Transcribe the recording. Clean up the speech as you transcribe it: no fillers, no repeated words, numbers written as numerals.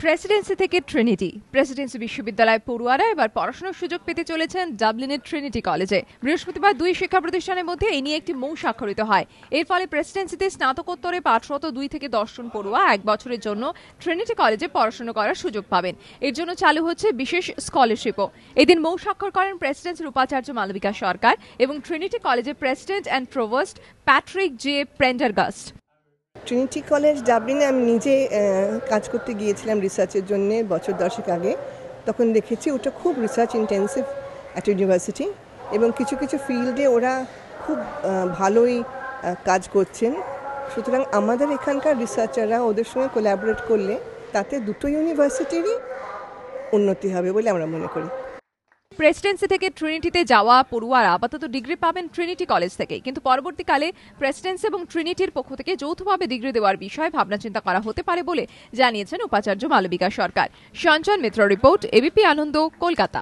Presidency থেকে Trinity Presidency বিশ্ববিদ্যালয় পড়ুয়ারা এবার পড়াশোনার সুযোগ পেতে চলেছেন ডাবলিনের ট্রিনিটি কলেজে। বৃহস্পতিবার দুই শিক্ষা প্রতিষ্ঠানের মধ্যে এই নিয়ে একটি মৌ স্বাক্ষরিত হয়। এর ফলে প্রেসিডেন্সিতে স্নাতকোত্তরে পাঠরত 2 থেকে 10 জন পড়ুয়া 1 বছরের জন্য ট্রিনিটি কলেজে পড়াশোনা করার সুযোগ পাবেন। এর জন্য চালু হচ্ছে বিশেষ স্কলারশিপও। এদিন মৌ স্বাক্ষর করেন প্রেসিডেন্সির উপাচার্য মালবিকা সরকার এবং ট্রিনিটি কলেজের president and provost Patrick J Prendergast. Trinity College ডাবলিনে আমি নিজে কাজ করতে গিয়েছিলাম রিসার্চের জন্য বছর 10 আগে। তখন দেখেছি ওটা খুব রিসার্চ ইন্টেন্সিভ একটা ইউনিভার্সিটি এবং কিছু কিছু ফিল্ডে ওরা খুব ভালোই কাজ করছেন। সুতরাং আমাদের এখানকার রিসার্চাররা ওদের সঙ্গে কোলাবোরেট করলে তাতে দুটো ইউনিভার্সিটিরই উন্নতি হবে বলে আমরা মনে করি। প্রেসিডেন্সি থেকে ট্রিনিটিতে যাওয়া পড়ুয়ারা আপাতত ডিগ্রি পাবেন ট্রিনিটি কলেজ থেকে, কিন্তু পরবর্তীকালে প্রেসিডেন্সি এবং ট্রিনিটির পক্ষ থেকে যৌথভাবে ডিগ্রি দেওয়ার বিষয়ে ভাবনা চিন্তা করা হতে পারে বলে জানিয়েছেন উপাচার্য মালবিকা সরকার। সঞ্জয় মিত্র রিপোর্ট, এবিপি আনন্দ, কলকাতা।